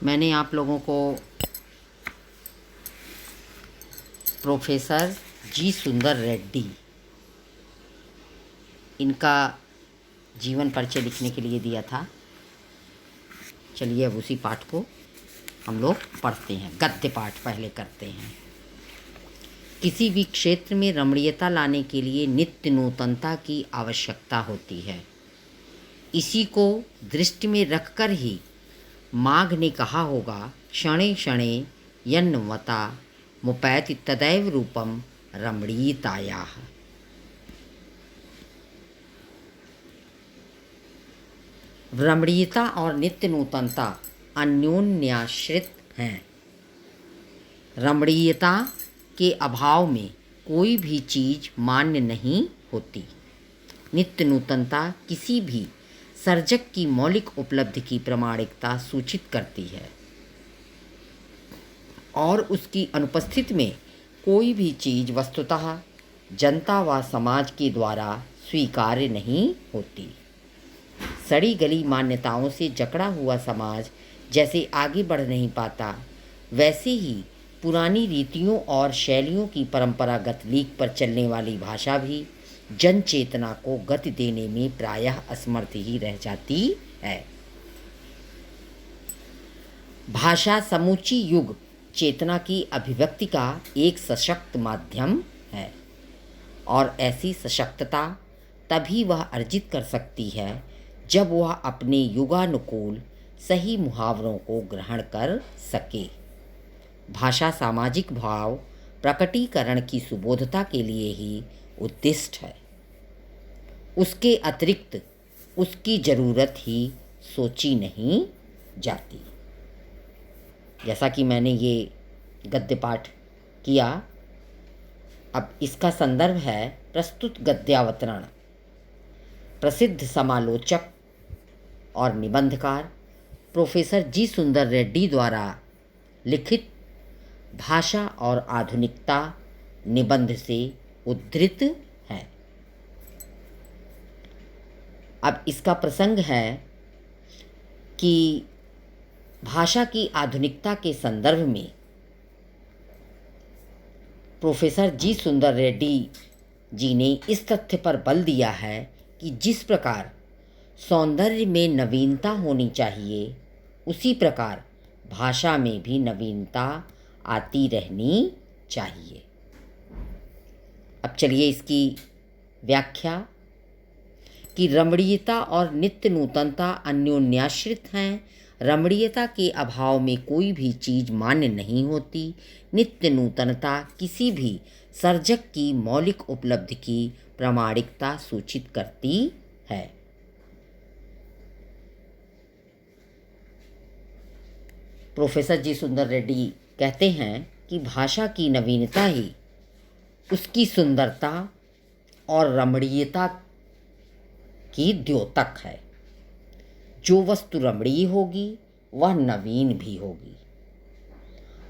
मैंने आप लोगों को प्रोफेसर जी सुंदर रेड्डी इनका जीवन परिचय लिखने के लिए दिया था। चलिए अब उसी पाठ को हम लोग पढ़ते हैं। गद्य पाठ पहले करते हैं। किसी भी क्षेत्र में रमणीयता लाने के लिए नित्य नूतनता की आवश्यकता होती है। इसी को दृष्टि में रखकर ही माघ ने कहा होगा, क्षणे क्षणे यन्नवता मुपैति तदैव रूपम रमणीयतायाः। रमणीयता और नित्य नूतनता अन्योन्याश्रित हैं। रमणीयता के अभाव में कोई भी चीज़ मान्य नहीं होती। नित्य नूतनता किसी भी सर्जक की मौलिक उपलब्धि की प्रामाणिकता सूचित करती है और उसकी अनुपस्थिति में कोई भी चीज़ वस्तुतः जनता व समाज के द्वारा स्वीकार्य नहीं होती। सड़ी गली मान्यताओं से जकड़ा हुआ समाज जैसे आगे बढ़ नहीं पाता, वैसे ही पुरानी रीतियों और शैलियों की परंपरागत लीक पर चलने वाली भाषा भी जन चेतना को गति देने में प्रायः असमर्थ ही रह जाती है। भाषा समूची युग चेतना की अभिव्यक्ति का एक सशक्त माध्यम है और ऐसी सशक्तता तभी वह अर्जित कर सकती है जब वह अपने युगानुकूल सही मुहावरों को ग्रहण कर सके। भाषा सामाजिक भाव प्रकटीकरण की सुबोधता के लिए ही उद्दिष्ट है। उसके अतिरिक्त उसकी ज़रूरत ही सोची नहीं जाती। जैसा कि मैंने ये गद्य पाठ किया, अब इसका संदर्भ है प्रस्तुत गद्यावतरण प्रसिद्ध समालोचक और निबंधकार प्रोफेसर जी सुंदर रेड्डी द्वारा लिखित भाषा और आधुनिकता निबंध से उद्धृत है। अब इसका प्रसंग है कि भाषा की आधुनिकता के संदर्भ में प्रोफेसर जी सुंदर रेड्डी जी ने इस तथ्य पर बल दिया है कि जिस प्रकार सौंदर्य में नवीनता होनी चाहिए, उसी प्रकार भाषा में भी नवीनता आती रहनी चाहिए। अब चलिए इसकी व्याख्या कि रमणीयता और नित्य नूतनता अन्योन्याश्रित हैं। रमणीयता के अभाव में कोई भी चीज़ मान्य नहीं होती। नित्य नूतनता किसी भी सर्जक की मौलिक उपलब्धि की प्रामाणिकता सूचित करती है। प्रोफेसर जी सुंदर रेड्डी कहते हैं कि भाषा की नवीनता ही उसकी सुंदरता और रमणीयता की द्योतक है। जो वस्तु रमणीय होगी वह नवीन भी होगी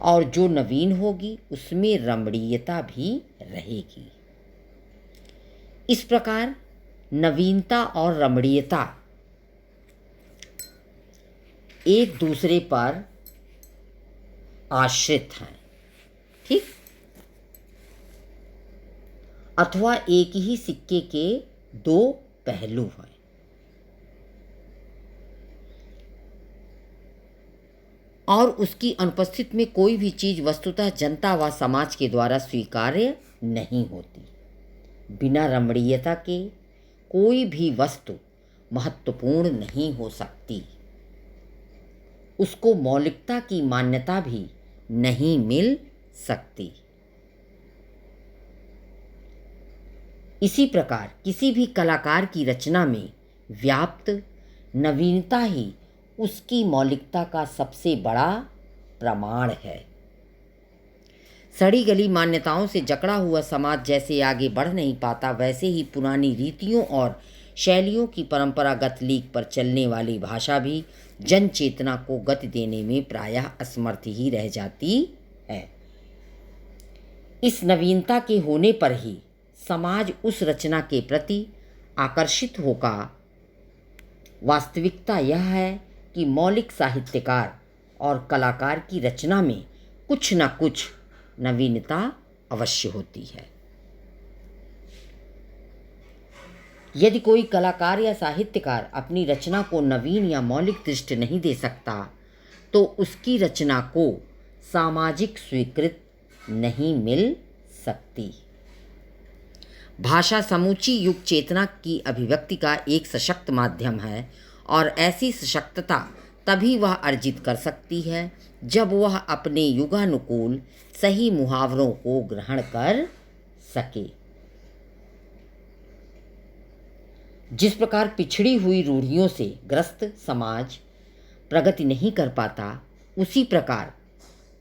और जो नवीन होगी उसमें रमणीयता भी रहेगी। इस प्रकार नवीनता और रमणीयता एक दूसरे पर आश्रित हैं, ठीक, अथवा एक ही सिक्के के दो पहलू हैं। और उसकी अनुपस्थिति में कोई भी चीज़ वस्तुतः जनता व समाज के द्वारा स्वीकार्य नहीं होती। बिना रमणीयता के कोई भी वस्तु महत्वपूर्ण नहीं हो सकती। उसको मौलिकता की मान्यता भी नहीं मिल सकती। इसी प्रकार किसी भी कलाकार की रचना में व्याप्त नवीनता ही उसकी मौलिकता का सबसे बड़ा प्रमाण है। सड़ी गली मान्यताओं से जकड़ा हुआ समाज जैसे आगे बढ़ नहीं पाता, वैसे ही पुरानी रीतियों और शैलियों की परंपरागत लीक पर चलने वाली भाषा भी जन चेतना को गति देने में प्रायः असमर्थ ही रह जाती है। इस नवीनता के होने पर ही समाज उस रचना के प्रति आकर्षित होगा। वास्तविकता यह है कि मौलिक साहित्यकार और कलाकार की रचना में कुछ न कुछ नवीनता अवश्य होती है। यदि कोई कलाकार या साहित्यकार अपनी रचना को नवीन या मौलिक दृष्टि नहीं दे सकता तो उसकी रचना को सामाजिक स्वीकृति नहीं मिल सकती। भाषा समूची युग चेतना की अभिव्यक्ति का एक सशक्त माध्यम है और ऐसी सशक्तता तभी वह अर्जित कर सकती है जब वह अपने युगानुकूल सही मुहावरों को ग्रहण कर सके। जिस प्रकार पिछड़ी हुई रूढ़ियों से ग्रस्त समाज प्रगति नहीं कर पाता, उसी प्रकार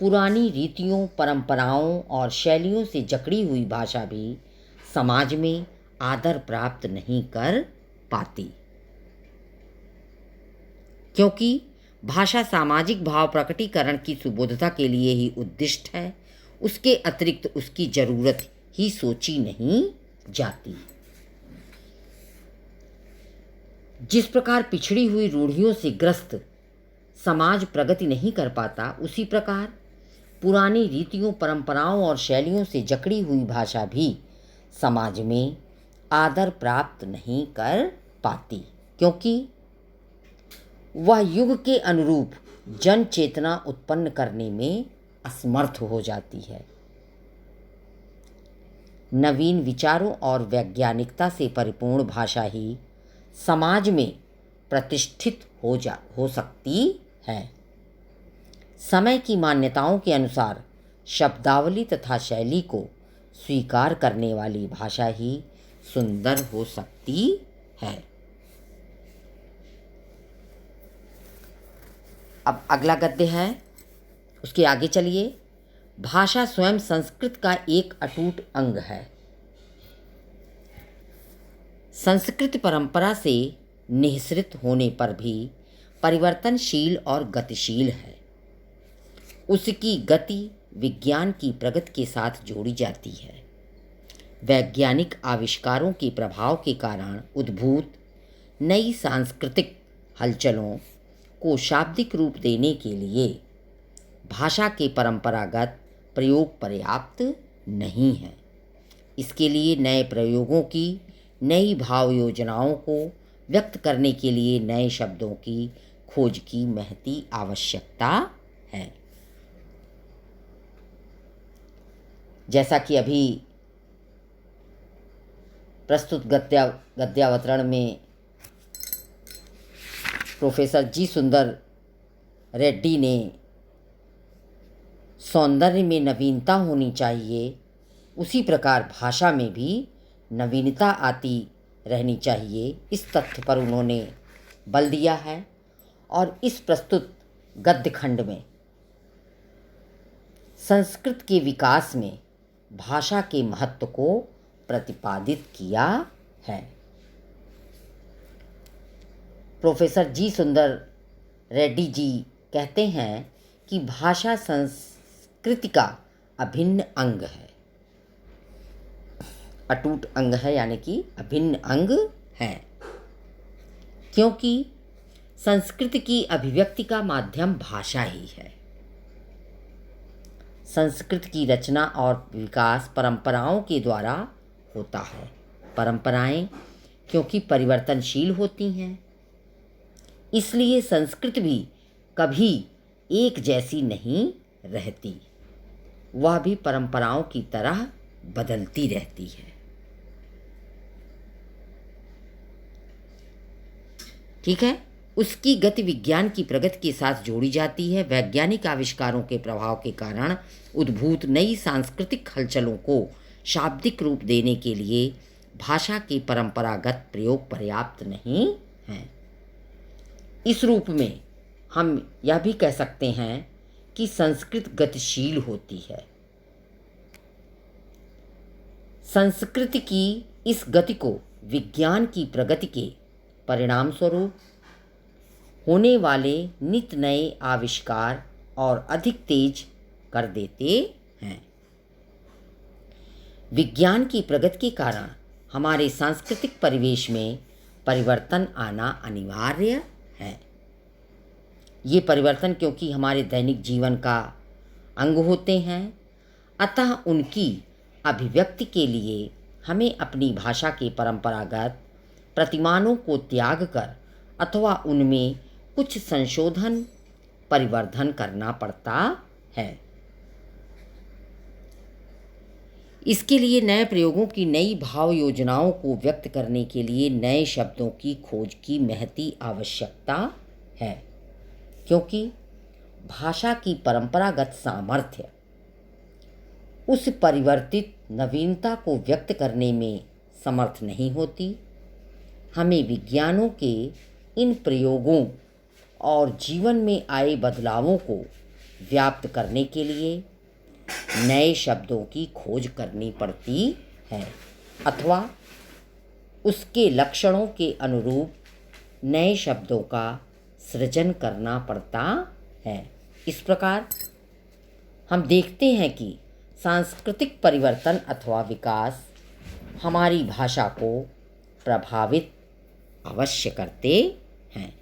पुरानी रीतियों, परंपराओं और शैलियों से जकड़ी हुई भाषा भी समाज में आदर प्राप्त नहीं कर पाती। क्योंकि भाषा सामाजिक भाव प्रकटीकरण की सुबोधता के लिए ही उद्दिष्ट है, उसके अतिरिक्त उसकी जरूरत ही सोची नहीं जाती। जिस प्रकार पिछड़ी हुई रूढ़ियों से ग्रस्त समाज प्रगति नहीं कर पाता, उसी प्रकार पुरानी रीतियों, परंपराओं और शैलियों से जकड़ी हुई भाषा भी समाज में आदर प्राप्त नहीं कर पाती, क्योंकि वह युग के अनुरूप जन चेतना उत्पन्न करने में असमर्थ हो जाती है। नवीन विचारों और वैज्ञानिकता से परिपूर्ण भाषा ही समाज में प्रतिष्ठित हो सकती है। समय की मान्यताओं के अनुसार शब्दावली तथा शैली को स्वीकार करने वाली भाषा ही सुंदर हो सकती है। अब अगला गद्य है, उसके आगे चलिए। भाषा स्वयं संस्कृत का एक अटूट अंग है। संस्कृत परंपरा से निःसृत होने पर भी परिवर्तनशील और गतिशील है। उसकी गति विज्ञान की प्रगति के साथ जोड़ी जाती है। वैज्ञानिक आविष्कारों के प्रभाव के कारण उद्भूत नई सांस्कृतिक हलचलों को शाब्दिक रूप देने के लिए भाषा के परंपरागत प्रयोग पर्याप्त नहीं है। इसके लिए नए प्रयोगों की, नई भाव योजनाओं को व्यक्त करने के लिए नए शब्दों की खोज की महती आवश्यकता है। जैसा कि अभी प्रस्तुत गद्यावतरण में प्रोफेसर जी सुंदर रेड्डी ने सौंदर्य में नवीनता होनी चाहिए, उसी प्रकार भाषा में भी नवीनता आती रहनी चाहिए, इस तथ्य पर उन्होंने बल दिया है और इस प्रस्तुत गद्य खंड में संस्कृत के विकास में भाषा के महत्व को प्रतिपादित किया है। प्रोफेसर जी सुंदर रेड्डी जी कहते हैं कि भाषा संस्कृति का अभिन्न अंग है, अटूट अंग है, यानी कि अभिन्न अंग है, क्योंकि संस्कृति की अभिव्यक्ति का माध्यम भाषा ही है। संस्कृत की रचना और विकास परंपराओं के द्वारा होता है। परंपराएं क्योंकि परिवर्तनशील होती हैं, इसलिए संस्कृत भी कभी एक जैसी नहीं रहती, वह भी परंपराओं की तरह बदलती रहती है। ठीक है। उसकी गति विज्ञान की प्रगति के साथ जोड़ी जाती है। वैज्ञानिक आविष्कारों के प्रभाव के कारण उद्भूत नई सांस्कृतिक हलचलों को शाब्दिक रूप देने के लिए भाषा के परंपरागत प्रयोग पर्याप्त नहीं हैं। इस रूप में हम यह भी कह सकते हैं कि संस्कृत गतिशील होती है। संस्कृति की इस गति को विज्ञान की प्रगति के परिणाम स्वरूप होने वाले नित नए आविष्कार और अधिक तेज कर देते हैं। विज्ञान की प्रगति के कारण हमारे सांस्कृतिक परिवेश में परिवर्तन आना अनिवार्य है। ये परिवर्तन क्योंकि हमारे दैनिक जीवन का अंग होते हैं, अतः उनकी अभिव्यक्ति के लिए हमें अपनी भाषा के परंपरागत प्रतिमानों को त्याग कर अथवा उनमें कुछ संशोधन परिवर्धन करना पड़ता है। इसके लिए नए प्रयोगों की नई भाव योजनाओं को व्यक्त करने के लिए नए शब्दों की खोज की महती आवश्यकता है, क्योंकि भाषा की परंपरागत सामर्थ्य उस परिवर्तित नवीनता को व्यक्त करने में समर्थ नहीं होती। हमें विज्ञानों के इन प्रयोगों और जीवन में आए बदलावों को व्याप्त करने के लिए नए शब्दों की खोज करनी पड़ती है अथवा उसके लक्षणों के अनुरूप नए शब्दों का सृजन करना पड़ता है। इस प्रकार हम देखते हैं कि सांस्कृतिक परिवर्तन अथवा विकास हमारी भाषा को प्रभावित अवश्य करते हैं।